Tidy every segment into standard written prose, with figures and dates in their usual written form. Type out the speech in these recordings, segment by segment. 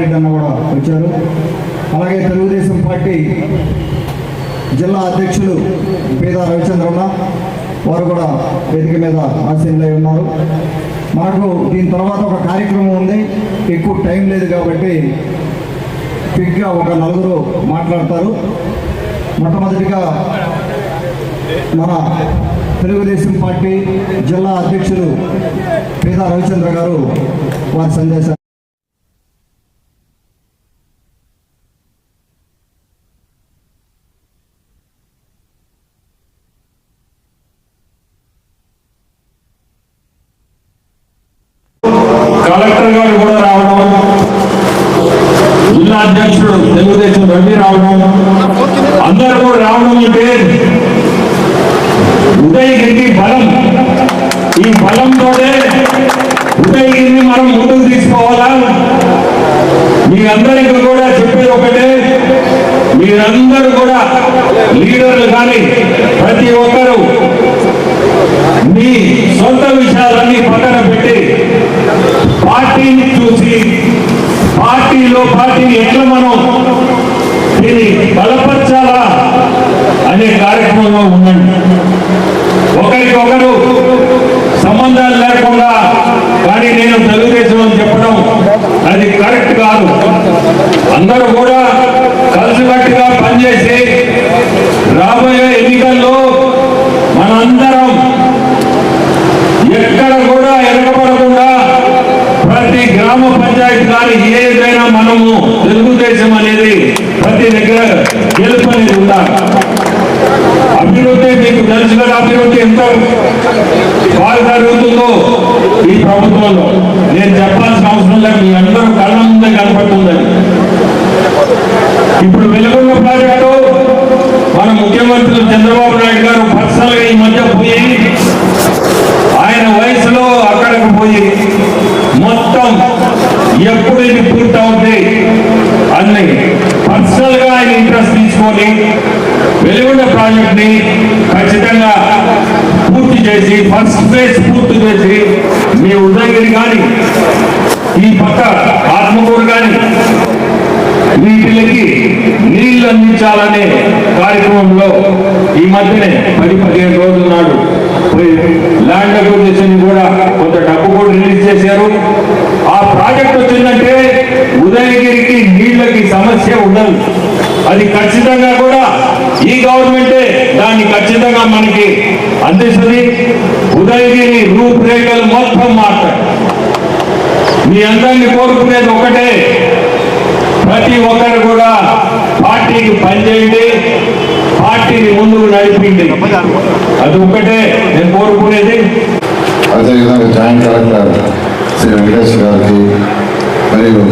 రెడ్డి అన్న కూడా వచ్చారు. అలాగే తెలుగుదేశం పార్టీ జిల్లా అధ్యక్షులు పేద రవిచంద్రన్న వారు కూడా వేదిక మీద ఆసీనులై ఉన్నారు. మనకు దీని తర్వాత ఒక కార్యక్రమం ఉంది, ఎక్కువ టైం లేదు కాబట్టి క్విక్గా ఒక నలుగురు మాట్లాడతారు. మొట్టమొదటిగా మన తెలుగుదేశం పార్టీ జిల్లా అధ్యక్షులు పేద రవిచంద్ర గారు వారి సందేశాలు. కలెక్టర్ గారు కూడా రావడం, జిల్లా అధ్యక్షుడు తెలుగుదేశం రవి రావడం, అందరూ కూడా రావడం అంటే ఉదయగిరికి బలం. ఈ బలంతోనే ఉదయగిరిని మనం ముందుకు తీసుకోవాలా. మీ అందరికీ కూడా చెప్పేది ఒకటే, మీరందరూ కూడా లీడర్లు కానీ ప్రతి ఒక్కరూ మీ సొంత విషయాలన్నీ పక్కన పెట్టి పార్టీని చూసి పార్టీని ఎట్లా మనం దీన్ని బలపరచాలా అనే కార్యక్రమంలో ఉండండి. ఒకరికొకరు సంబంధాలు లేకుండా కానీ నేను తెలుగుదేశం అని చెప్పడం అది కరెక్ట్ కాదు. అందరూ కూడా కలిసికట్టుగా పనిచేసి రాబోయే ఎన్నికల్లో మనందరం ఎక్కడ కూడా వెనకబడకుండా ప్రతి గ్రామ పంచాయతీ కానీ ఏదైనా మనము తెలుగుదేశం అనేది ప్రతి దగ్గర గెలుపు అనేది ఉండాలి. అభివృద్ధి మీకు తెలుసు కదా, అభివృద్ధి ఎంత బాగా జరుగుతుందో ఈ ప్రభుత్వంలో నేను చెప్పాల్సిన అవసరం లేదు, మీ అందరూ కళ్ళ ముందే కనపడుతుందని. ఇప్పుడు వెలుగున్న ప్రాజెక్టు మన ముఖ్యమంత్రి చంద్రబాబు నాయుడు గారు పర్సనల్ గా ఈ మధ్య పోయి ఆయన వయసులో అక్కడికి పోయి మొత్తం ఎప్పుడు ఇది పూర్తి అవుతాయి అన్ని పర్సనల్ గా ఆయన ఇంట్రెస్ట్ తీసుకొని వెలుగున్న ప్రాజెక్ట్ ని ఖచ్చితంగా పూర్తి చేసి ఫస్ట్ ఫేజ్ పూర్తి చేసి మీ ఉదయగిరి కానీ ఈ పక్క ఆత్మకూరు కానీ వీటికి నీళ్లు అందించాలనే కార్యక్రమంలో ఈ మధ్యనే 10-15 రోజుల నాడు ల్యాండ్ అక్విజిషన్ కూడా కొంత డబ్బు కూడా రిలీజ్ చేశారు. ఆ ప్రాజెక్ట్ వచ్చిందంటే ఉదయగిరికి నీళ్లకి సమస్య ఉండదు. అది ఖచ్చితంగా కూడా ఈ గవర్నమెంటే దాన్ని ఖచ్చితంగా మనకి అందిస్తుంది. ఉదయగిరి రూపురేఖలు మొత్తం మారుతాయి. మీ అందరినీ కోరుకునేది ఒకటే, ప్రతి ఒక్కరు కూడా పార్టీకి పనిచేయండి, పార్టీని ముందుకు నడిపిండి. అది ఒకటే నేను కోరుకునేది. అదేవిధంగా జాయింట్ కలెక్టర్ శ్రీ వెంకటేశ్వర గారికి మరియు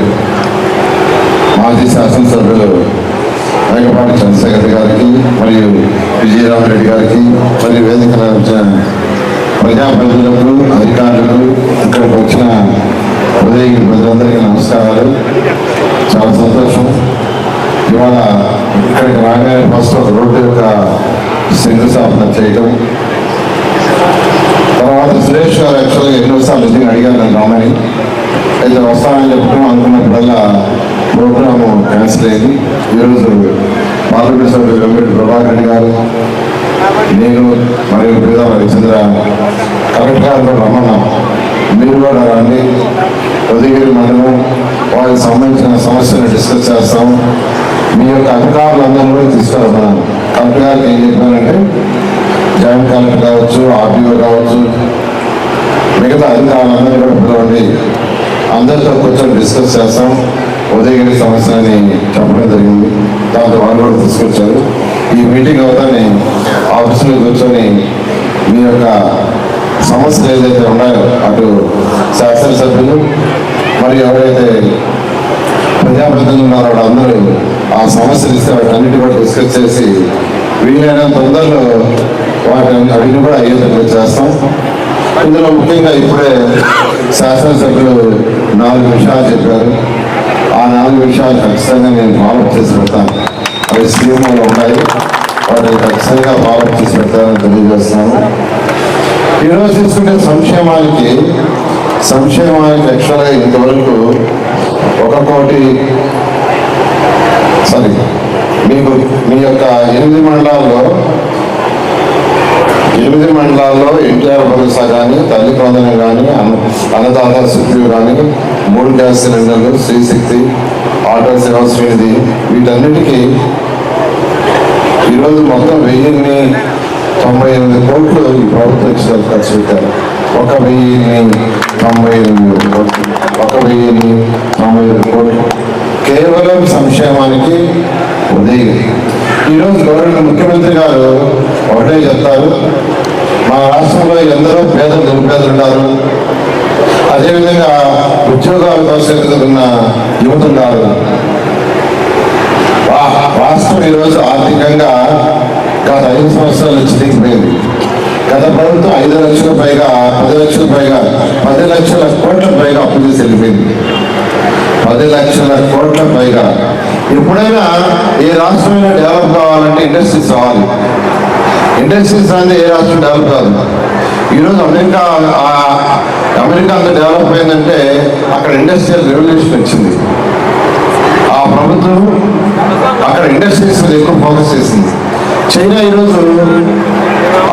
మాజీ శాసనసభ్యులు మేకపాటి చంద్రశేఖర్ గారికి మరియు విజయరామరెడ్డి గారికి మరియు వేదిక వచ్చిన ప్రజాప్రతినిధులకు, అధికారులకు, ఇక్కడికి వచ్చిన ఉదయగిరి ప్రజలందరికీ నమస్కారాలు. చాలా సంతోషం. ఇవాళ ఇక్కడికి రాగానే ఫస్ట్ ఒక రోడ్డు యొక్క శంకుస్థాపన చేయడం, తర్వాత సురేష్ గారు యాక్చువల్గా ఎన్నోసార్లు నిజంగా అడిగారు నన్ను రమ్మని, అయితే వస్తానని చెప్పడం అనుకున్నప్పుడల్లా ప్రోగ్రాము క్యాన్సిల్ అయింది. ఈరోజు పార్లమెంట్ సభ్యులు వెంకట ప్రభాకర్ రెడ్డి గారు, నేను మరియు పేద రవిచంద్ర కలెక్టర్ గారు కూడా రమ్మన్నాం. మీరు కూడా రండి, ఉదయగిరి మండలం వాళ్ళకి సంబంధించిన సమస్యను డిస్కస్ చేస్తాం. మీ యొక్క అధికారులందరూ కూడా తీసుకురమ్మన్నాను. కలెక్టర్ గారికి ఏం చెప్పానంటే జాయింట్ కలెక్టర్ కావచ్చు, ఆర్టీఓ కావచ్చు, మిగతా అధికారులందరూ కూడా పిలవండి, అందరితో కూర్చొని డిస్కస్ చేస్తాం. ఉదయగిరి సమస్యని చెప్పడం జరిగింది. దాంతో వాళ్ళు కూడా తీసుకొచ్చారు. ఈ మీటింగ్ అవుతానే ఆఫీసులో కూర్చొని మీ యొక్క సమస్యలు ఏదైతే ఉన్నాయో అటు శాసనసభ్యులు మరియు ఎవరైతే ప్రజాప్రతినిధులు ఉన్నారో వాళ్ళందరూ ఆ సమస్యలు ఇస్తే వాటన్నిటి కూడా డిస్కస్ చేసి వీలైన తొందరలో వాటిని కూడా అయ్యేటట్లు చేస్తాం. ఇందులో ముఖ్యంగా ఇప్పుడే శాసనసభ్యులు 4 విషయాలు చెప్పారు. ఆ 4 విషయాలు ఖచ్చితంగా నేను ఫాలోఅప్ చేసి పెడతాను. అవి స్కీమ్లో ఉన్నాయి, వాటిని ఖచ్చితంగా ఫాలోఅప్ చేసి పెడతానని తెలియజేస్తున్నాను. ఈరోజు తీసుకుంటే సంక్షేమానికి యాక్చువల్గా ఇంతవరకు 1,00,00,000 మీకు మీ యొక్క 8 మండలాల్లో ఎన్టీఆర్ భరోసా కానీ, తల్లి వందనం కానీ, అన్నదాత సుఖీలు కానీ, 3 గ్యాస్ సిలిండర్లు, శ్రీశక్తి, ఆటో సేవా శ్రేణిది, వీటన్నిటికీ ఈరోజు మొత్తం 1,098 కోట్లు ఈ ప్రభుత్వం ఇచ్చిన ఖర్చు పెట్టారు. 1,098 కోట్లు కేవలం సంక్షేమానికి ఉదయం. ఈరోజు గవర్నర్ ముఖ్యమంత్రి గారు ఒకటే చెప్తారు, మా రాష్ట్రంలో ఎందరో పేదలు నిరుపేదలు ఉన్నారు, అదేవిధంగా ఉద్యోగాల కోసం ఎదుగుతున్న యువత ఉన్నారు. రాష్ట్రం ఈరోజు ఆర్థికంగా గత 5 సంవత్సరాలు చితికిపోయింది. గత ప్రభుత్వం 5 లక్షల పైగా 10 లక్షల కోట్ల పైగా అప్పు చేసి వెళ్ళిపోయింది. 10 లక్షల కోట్ల పైగా. ఎప్పుడైనా ఏ రాష్ట్రమైనా డెవలప్ కావాలంటే ఇండస్ట్రీస్ రావాలి. ఇండస్ట్రీస్ అనేది ఏ రాష్ట్రం డెవలప్ కాదు. ఈరోజు అమెరికా అంత డెవలప్ అయిందంటే అక్కడ ఇండస్ట్రియల్ రెవల్యూషన్ వచ్చింది. ఆ ప్రభుత్వం అక్కడ ఇండస్ట్రీస్ మీద ఎక్కువ ఫోకస్ చేసింది. చైనా ఈరోజు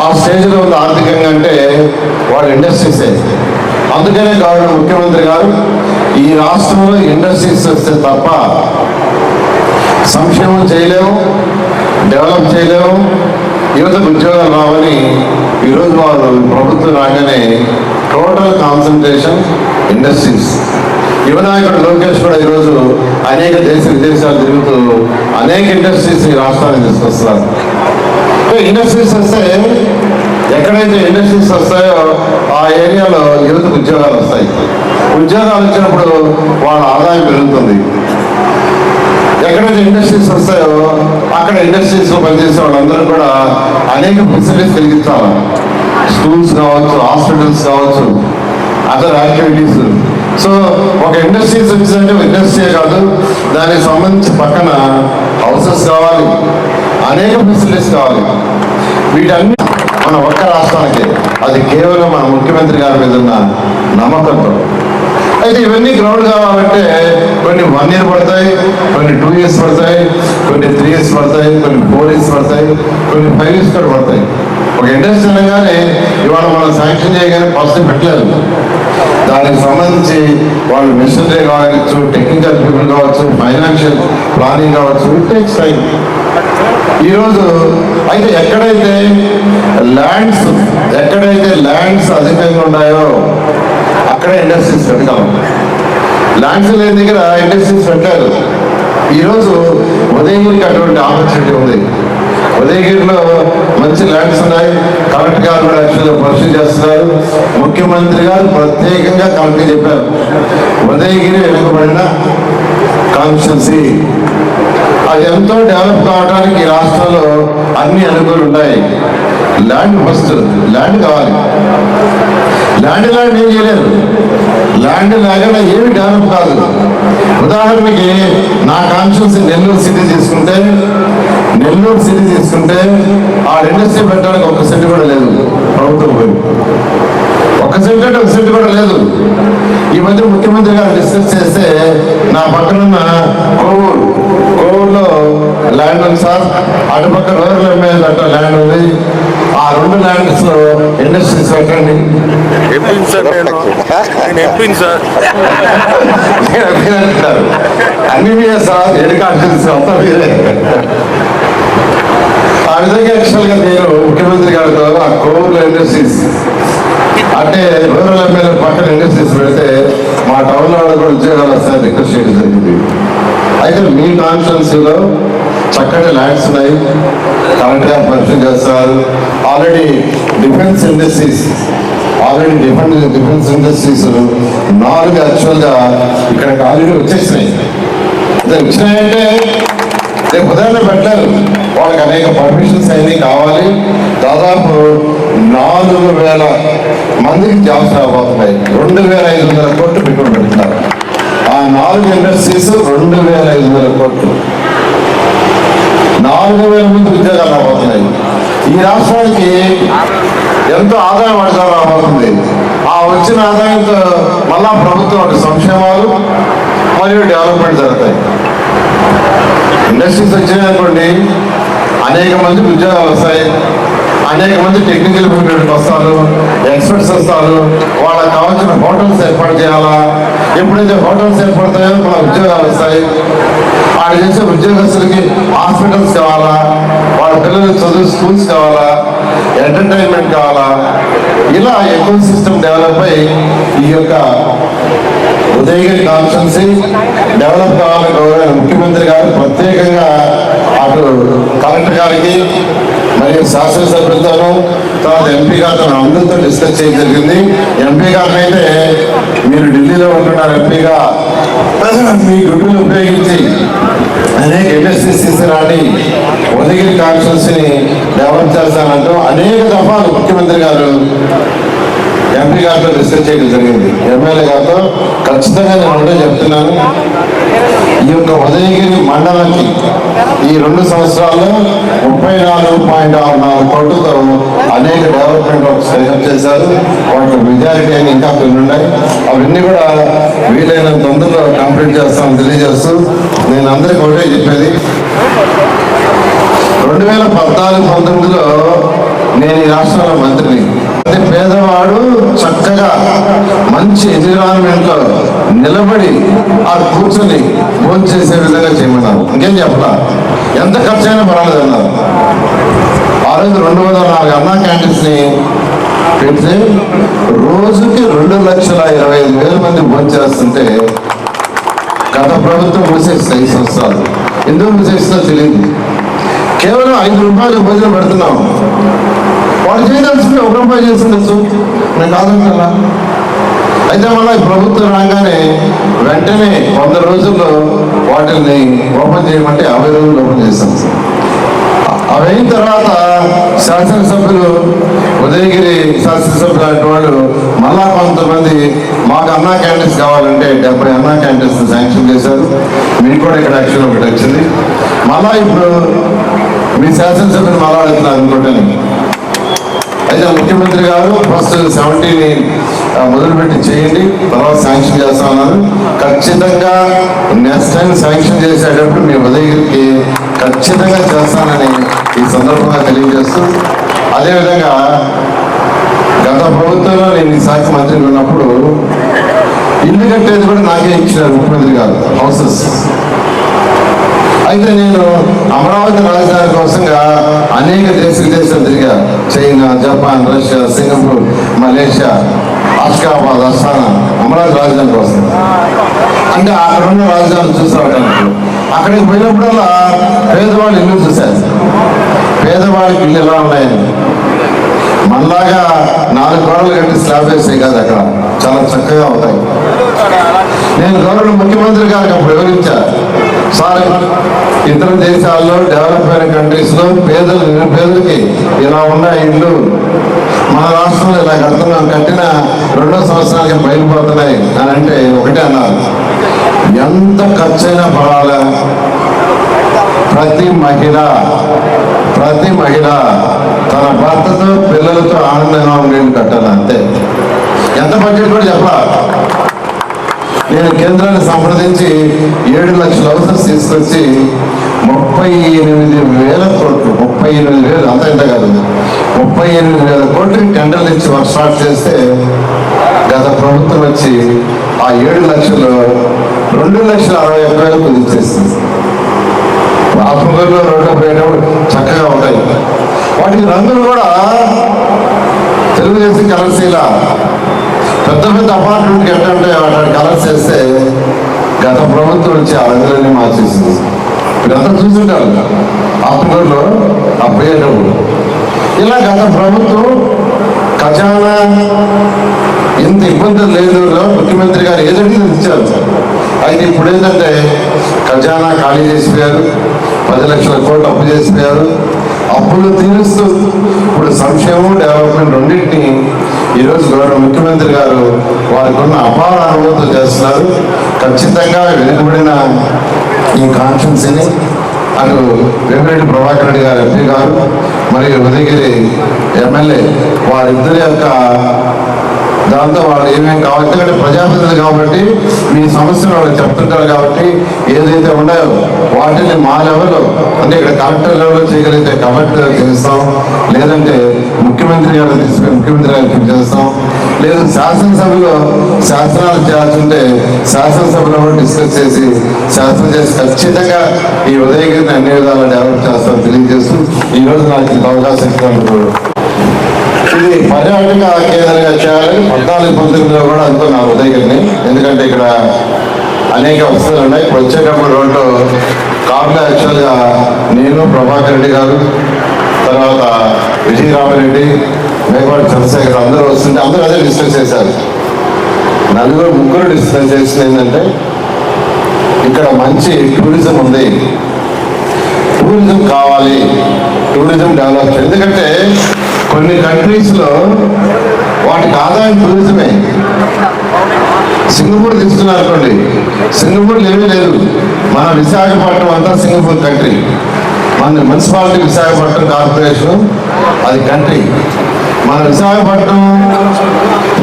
ఆ స్టేజ్లో ఉంది ఆర్థికంగా అంటే వాళ్ళ ఇండస్ట్రీసే. అందుకనే గవర్నర్ ముఖ్యమంత్రి గారు ఈ రాష్ట్రంలో ఇండస్ట్రీస్ వస్తే తప్ప సంక్షేమం చేయలేము, డెవలప్ చేయలేము, యువతకు ఉద్యోగాలు రావని ఈరోజు వారు ప్రభుత్వం రాగానే టోటల్ కాన్సన్ట్రేషన్ ఇండస్ట్రీస్. యువనాయకుడు లోకేష్ కూడా ఈరోజు అనేక విదేశాలు తిరుగుతూ అనేక ఇండస్ట్రీస్ ఈ రాష్ట్రానికి తీసుకొస్తున్నారు. ఇండస్ట్రీస్ వస్తే ఎక్కడైతే ఇండస్ట్రీస్ వస్తాయో ఆ ఏరియాలో యువతకు ఉద్యోగాలు వస్తాయి. ఉద్యోగాలు వచ్చినప్పుడు వాళ్ళ ఆదాయం పెరుగుతుంది. ఎక్కడైతే ఇండస్ట్రీస్ వస్తాయో అక్కడ ఇండస్ట్రీస్లో పనిచేసే వాళ్ళందరూ కూడా అనేక ఫెసిలిటీస్ కలిగించాలి. స్కూల్స్ కావచ్చు, హాస్పిటల్స్ కావచ్చు, అదర్ యాక్టివిటీస్. సో ఒక ఇండస్ట్రీస్ వచ్చిందంటే ఇండస్ట్రీ కాదు, దానికి సంబంధించి పక్కన హౌసెస్ కావాలి, అనేక ఫెసిలిటీస్ కావాలి. వీటన్ని మన ఒక్క రాష్ట్రానికి, అది కేవలం మన ముఖ్యమంత్రి గారి మీద ఉన్న నమ్మకంతో. అయితే ఇవన్నీ గ్రౌండ్ కావాలంటే కొన్ని 1 year పడతాయి, కొన్ని 2 years పడతాయి, కొన్ని 3 years పడతాయి, కొన్ని 4 years పడతాయి, కొన్ని 5 years కూడా పడతాయి. ఒక ఇండస్ట్రీ అనగానే ఇవాళ మనం శాంక్షన్ చేయగానే ఫస్ట్ పెట్టలేదు. దానికి సంబంధించి వాళ్ళు మిషనరీ కావచ్చు, టెక్నికల్ పీపుల్ కావచ్చు, ఫైనాన్షియల్ ప్లానింగ్ కావచ్చు, ఇట్ టేక్స్ టైం. ఈరోజు అయితే ఎక్కడైతే ల్యాండ్స్ అధికంగా ఉన్నాయో అక్కడే ఇండస్ట్రీస్ పెట్టగలం. ల్యాండ్స్ లేని దగ్గర ఇండస్ట్రీస్ పెట్టారు. ఈరోజు ఉదయగిరికి అటువంటి ఆపర్చునిటీ ఉంది. ఉదయగిరిలో మంచి ల్యాండ్స్ ఉన్నాయి. కలెక్టర్ గారు కూడా యాక్చువల్గా పరిశీలన చేస్తున్నారు. ముఖ్యమంత్రి గారు ప్రత్యేకంగా కలెక్టర్ చెప్పారు, ఉదయగిరి వెనుకబడిన కాన్స్టిట్యున్సీ, అది ఎంతో డెవలప్ కావడానికి ఈ రాష్ట్రంలో అన్ని అనుకూలు ఉన్నాయి. ల్యాండ్ ఫస్ట్, ల్యాండ్ కావాలి. ల్యాండ్ ఏం చేయలేదు. ల్యాండ్ లేకుండా ఏమి డెవలప్ కాదు. ఉదాహరణకి నా కాన్స్టిట్యున్సీ నెల్లూరు సిటీ తీసుకుంటే ఆ ఇండస్ట్రీ పెట్టడానికి 1 సెంట్ కూడా లేదు. ప్రభుత్వం పోయి 1 సెంట్ అంటే 1 సెంట్ కూడా లేదు. ఈ మధ్య ముఖ్యమంత్రి గారు డిస్కస్ చేస్తే నా పక్కనున్న కోవూరులో ల్యాండ్ ఉంది సార్, అటుపక్క రూరల్ ఎమ్మెల్యే అట్లా ల్యాండ్ ఉంది. ఆ 2 ల్యాండ్స్ లో ఇండస్ట్రీస్ పెట్టండి. అన్ని మీరే సార్, ఎడ్యుకేషన్ అంతా మీరే. ఆ విధంగా యాక్చువల్గా నేను ముఖ్యమంత్రి గారితో ఆ కోవూరులో ఇండస్ట్రీస్ అంటే రూరల్ ఎమ్మెల్యే పక్కన ఇండస్ట్రీస్ పెడితే మా టౌన్లో కూడా ఉద్యోగాలు వస్తాయని రిక్వెస్ట్ చేయడం జరిగింది. అయితే మీ కాన్స్టిట్యున్సీలో చక్కటి ల్యాండ్స్ ఉన్నాయి, కలెక్టర్ గారు పరిశీలన చేస్తారు. ఆల్రెడీ డిఫెన్స్ ఇండస్ట్రీస్ 4 యాక్చువల్గా ఇక్కడికి ఆల్రెడీ వచ్చేసినాయి. వచ్చినాయంటే రేపు ఉదయాన్నే పెట్టారు. వాళ్ళకి అనేక పర్మిషన్స్ అన్నీ కావాలి. దాదాపు 4,000 మందికి జాబ్స్ రాబోతున్నాయి. 2,500 కోట్లు పెట్టుబడి పెడుతున్నారు. ఆ 4 ఇండస్ట్రీస్ 2,500 కోట్లు, 4,000 మంది ఉద్యోగాలు రాబోతున్నాయి. ఈ రాష్ట్రానికి ఎంతో ఆదాయం అడగా రాబోతుంది. ఆ వచ్చిన ఆదాయంతో మళ్ళా ప్రభుత్వం సంక్షేమాలు, మరియు డెవలప్మెంట్ జరుగుతాయి. ఇండస్ట్రీస్ వచ్చినాయనుకోండి, అనేక మంది ఉద్యోగాలు వస్తాయి, అనేక మంది టెక్నికల్ ఫీల్డ్కి వస్తారు, ఎక్స్పర్ట్స్ వస్తారు, వాళ్ళకి కావాల్సిన హోటల్స్ ఏర్పాటు చేయాలా. ఎప్పుడైతే హోటల్స్ ఏర్పడతాయో మన ఉద్యోగాలు వస్తాయి. వాళ్ళు చేసే ఉద్యోగస్తులకి హాస్పిటల్స్ కావాలా, వాళ్ళ పిల్లలకి చదువు స్కూల్స్ కావాలా, ఎంటర్టైన్మెంట్ కావాలా. ఇలా ఎకో సిస్టమ్ డెవలప్ అయ్యి ఈ యొక్క ఉదయగిరి కాన్స్టిట్యున్సీ డెవలప్ కావాలని గౌరవ ముఖ్యమంత్రి గారు ప్రత్యేకంగా అటు కలెక్టర్ గారికి మరియు శాసనసభ్యులతోనూ తర్వాత ఎంపీ గారితో అందరితో డిస్కస్ చేయడం జరిగింది. ఎంపీ గారిని అయితే మీరు ఢిల్లీలో ఉంటున్నారు, ఎంపీగా మీ గుడ్డును ఉపయోగించి అనేక ఇండస్ట్రీస్ తీసుకురాని ఉదయగిరి కాన్స్టిట్యున్సీని డెవలప్ చేస్తానంటూ అనేక దఫాలు ముఖ్యమంత్రి గారు ఎంపీ గారితో డిస్కస్ చేయడం జరిగింది. ఎమ్మెల్యే గారితో ఖచ్చితంగా నేను ఒకటే చెప్తున్నాను, ఈ యొక్క ఉదయగిరి మండలానికి ఈ 2 సంవత్సరాల్లో 34.64 కోట్లతో అనేక డెవలప్మెంట్ వర్క్స్ హెల్ప్ చేశారు. వాటి మెజారిటీ అని ఇంకా కొన్ని ఉన్నాయి. అవన్నీ కూడా వీలైనంత తొందరలో కంప్లీట్ చేస్తామని తెలియజేస్తూ నేను అందరికీ ఒకటే చెప్పేది, 2014-19లో నేను ఈ రాష్ట్రంలో మంత్రిని. పేదవాడు చక్కగా మంచి ఎన్విరాన్మెంట్ లో నిలబడి ఆ కూర్చొని భోజనం చేసే విధంగా చేయమన్నారు. ఇంకేం చెప్పలా, ఎంత ఖర్చు అయినా పర్వాలేదు అన్నారు. ఆ రోజు 204 అన్నా క్యాంటీన్స్ ని పెడితే రోజుకి 2,25,000 మంది భోజనం చేస్తుంటే గత ప్రభుత్వం మూసేస్తాయి 5 సంవత్సరాలు. ఎందుకు మూసేస్తో తెలియదు. కేవలం 5 రూపాయలు భోజనం పెడుతున్నాం. వాళ్ళు చేయదలుచుకుంటే 1 రూపాయి చేస్తుండొచ్చు, నేను కాదంటున్నా. అయితే మళ్ళీ ప్రభుత్వం రాగానే వెంటనే 100 రోజుల్లో వాటిని ఓపెన్ చేయమంటే 50 రోజులు ఓపెన్ చేస్తాం. అవి అయిన తర్వాత శాసనసభ్యులు ఉదయగిరి శాసనసభ్యులు లాంటి వాళ్ళు మళ్ళా కొంతమంది మాకు అన్నా క్యాంటీన్స్ కావాలంటే 70 అన్నా క్యాంటీన్స్ శాంక్షన్ చేశారు. మీకు కూడా ఇక్కడ యాక్షన్ ఒకటి వచ్చింది. మళ్ళా ఇప్పుడు మీ శాసనసభ్యులు మళ్ళా అడుగుతున్నారు అనుకుంటే. అయితే ముఖ్యమంత్రి గారు ఫస్ట్ 70ని మొదలుపెట్టి చేయండి, తర్వాత శాంక్షన్ చేస్తామన్నారు. ఖచ్చితంగా నెక్స్ట్ టైం శాంక్షన్ చేసేటప్పుడు మీ ఉదయగిరికి ఖచ్చితంగా చేస్తానని ఈ సందర్భంగా తెలియజేస్తూ, అదేవిధంగా గత ప్రభుత్వంలో నేను ఈ శాఖ మంత్రిగా ఉన్నప్పుడు ఇల్లు కట్టేది కూడా నాకే ఇచ్చినారు ముఖ్యమంత్రి గారు, హౌసెస్. అయితే నేను అమరావతి రాజధాని కోసంగా అనేక దేశాలు తిరిగా. China, Japan, Russia, Singapore, Malaysia, Ashgabat, Asthana, Amaravati రాజధాని కోసం. అంటే అక్కడ ఉన్న రాజధాని చూసి రావడానికి అక్కడికి పోయినప్పుడల్లా పేదవాళ్ళు ఇల్లు చూశారు. పేదవాళ్ళకి ఇల్లు ఎలా ఉన్నాయని మనలాగా 4 గోడలు కట్టి స్లాబ్ వేసే కాదు, అక్కడ చాలా చక్కగా ఉంటాయి. నేను గౌరవ ముఖ్యమంత్రి గారికి అప్పుడు వివరించాను, సార్ ఇతర దేశాల్లో డెవలప్ అయిన కంట్రీస్ లో నిరుపేదలకి ఇలా ఉన్న ఇల్లు మన రాష్ట్రంలో ఇలా కడుతున్నాం, కట్టిన 2వ సంవత్సరానికి బయలుపోతున్నాయి అని అంటే ఒకటే అన్నారు, ఎంత ఖర్చైనా పడాలా ప్రతి మహిళ తన భర్తతో పిల్లలతో ఆనందంగా ఉండేది కట్టాలి, అంతే. ఎంత బడ్జెట్ కూడా చెప్పాలా. నేను కేంద్రాన్ని సంప్రదించి 7 లక్షల హౌసెస్ తీసుకొచ్చి 38,000 కోట్లు, 38,000 అంత ఇంత కాదు, 38,000 కోట్లకి టెండర్లు ఇచ్చి వర్క్ స్టార్ట్ చేస్తే గత ప్రభుత్వం వచ్చి ఆ 7 లక్షలు 2,61,000 కుదిర్చేస్తుంది. ఆత్మకూరులో రోడ్డు పోయేటప్పుడు చక్కగా ఉంటాయి. వాటికి రంగులు కూడా తెలుగుదేశం కలర్స్ ఇలా పెద్ద అపార్ట్మెంట్కి ఎట్లంటే వాటి కలర్స్ చేస్తే గత ప్రభుత్వం వచ్చి ఆ రంగులన్నీ మార్చేసింది. ఇదంతా చూస్తుంటారు ఆత్మకూరులో ఆ పోయేటప్పుడు. ఇలా గత ప్రభుత్వం ఖజానా ఇంత ఇబ్బందులు లేదు, ముఖ్యమంత్రి గారు ఏదంటే ఇచ్చారు. అయితే ఇప్పుడు ఏంటంటే ఖజానా ఖాళీ చేసిపోయారు, 10 లక్షల కోట్లు అప్పు చేసిపోయారు. అప్పులు తీరుస్తూ ఇప్పుడు సంక్షేమం డెవలప్మెంట్ రెండింటినీ ఈరోజు గౌరవ ముఖ్యమంత్రి గారు వారికి ఉన్న అపార అనుభూతులు చేస్తున్నారు. ఖచ్చితంగా వెనుకబడిన ఈ కాన్స్టిట్యున్సీని అటు వేమిరెడ్డి ప్రభాకర్ రెడ్డి గారు ఎంపీ గారు మరియు ఉదయగిరి ఎమ్మెల్యే వారిద్దరి యొక్క దాంతో వాళ్ళు ఏమేమి కావాలి, ఎందుకంటే ప్రజాప్రతినిధులు కాబట్టి మీ సమస్యలు వాళ్ళు చెప్తుంటారు కాబట్టి ఏదైతే ఉన్నాయో వాటిని మా లెవెల్లో అంటే ఇక్కడ కలెక్టర్ లెవెల్లో చేయగలిగితే కలెక్టర్ చేస్తాం, లేదంటే ముఖ్యమంత్రి గారు తీసుకొని ముఖ్యమంత్రి గారికి చేస్తాం, లేదు శాసనసభలో శాసనాలు చేయాల్సి ఉంటే శాసనసభలో డిస్కస్ చేసి శాసనం చేసి ఖచ్చితంగా ఈ ఉదయగిరిని అన్ని విధాలు డెవలప్ చేస్తామని తెలియజేస్తూ ఈ రోజు నాకు ఇంత అవకాశం ఇచ్చినందుకు. ఇది పర్యాటక కేంద్రంగా చేయాలని 14-19లో కూడా అనుకున్నాను ఉదయగిరిని, ఎందుకంటే ఇక్కడ అనేక వసతులు ఉన్నాయి. ఇప్పుడు వచ్చేటప్పుడు రోడ్లో కార్లో యాక్చువల్గా నేను, ప్రభాకర్ రెడ్డి గారు, తర్వాత విజయరామరెడ్డి, మేఘవాడి చంద్రశేఖర్ అందరూ వస్తుంటే అందరూ అదే డిస్కస్ చేశారు. ముగ్గురు డిస్కస్ చేసింది ఏంటంటే ఇక్కడ మంచి టూరిజం ఉంది, టూరిజం కావాలి, టూరిజం డెవలప్. ఎందుకంటే కొన్ని కంట్రీస్లో వాటికి ఆదాయం టూరిజమే. సింగపూర్ తీసుకున్నారు అనుకోండి, సింగపూర్లో ఏమీ లేదు. మన విశాఖపట్నం అంతా సింగపూర్ కంట్రీ, మన మున్సిపాలిటీ విశాఖపట్నం కార్పొరేషన్ అది కంట్రీ. మన విశాఖపట్నం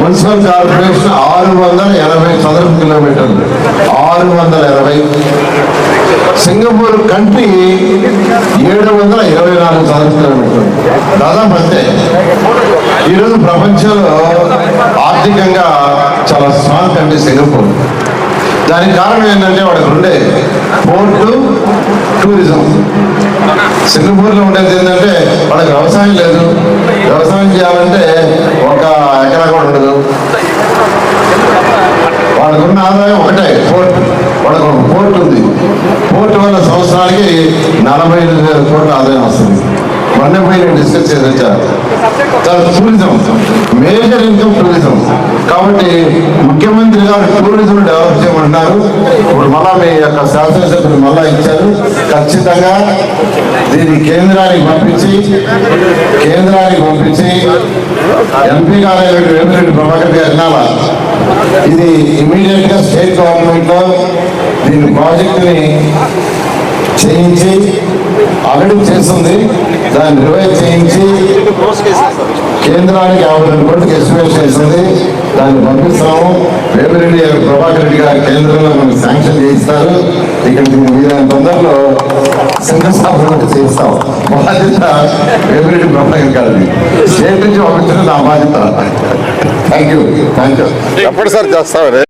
మున్సిపల్ కార్పొరేషన్ 680 చదరపు కిలోమీటర్లు, 680. సింగపూర్ కంట్రీ 724 చదరపు కిలోమీటర్లు, దాదాపు అంతే. ఈరోజు ప్రపంచంలో ఆర్థికంగా చాలా స్ట్రాంగ్ కంట్రీ సింగపూర్. దానికి కారణం ఏంటంటే వాడికి ఉండే పోర్టు, టూరిజం. సింగపూర్లో ఉండేది ఏంటంటే వాళ్ళకి వ్యవసాయం లేదు, వ్యవసాయం చేయాలంటే ఒక ఎకరా కూడా ఉండదు. వాళ్ళకు ఉన్న ఆదాయం ఒకటే పోర్టు, వాళ్ళకు ఒక పోర్టు ఉంది. పోర్టు వల్ల సంవత్సరానికి 45,000 కోట్ల ఆదాయం వస్తుంది. మొన్న పోయి నేను డిస్కస్ చేసి వచ్చాను. Tourism major income tourism. కాబట్టి ముఖ్యమంత్రి గారు టూరిజం డెవలప్ చేయమంటున్నారు. ఇప్పుడు మళ్ళా మీ యొక్క శాసనసభ్యులు మళ్ళా ఇచ్చారు. ఖచ్చితంగా దీన్ని కేంద్రానికి పంపించి ఎంపీ గారు వేమిరెడ్డి ప్రభాకర్ గారు వినాలా. ఇది ఇమీడియట్ గా స్టేట్ గవర్నమెంట్ లో దీని ప్రాజెక్టుని చేయించి ఆల్రెడీ చేస్తుంది, దాన్ని రివైజ్ చేయించి కేంద్రానికి 52 కోట్లకి ఎస్టిమేషన్ చేస్తుంది. దాన్ని పంపిస్తాము. వేమిరెడ్డి ప్రభాకర్ రెడ్డి గారు కేంద్రంలో మనకు శాంక్షన్ చేయిస్తారు. ఇక్కడ వీలైన తొందరలో శంకుస్థాపన చేయిస్తాం. బాధ్యత వేమిరెడ్డి ప్రభాకర్ గారిది. స్టేట్ నుంచి పంపించడం నా బాధ్యత. Thank you. ఎప్పుడు సార్ చేస్తాం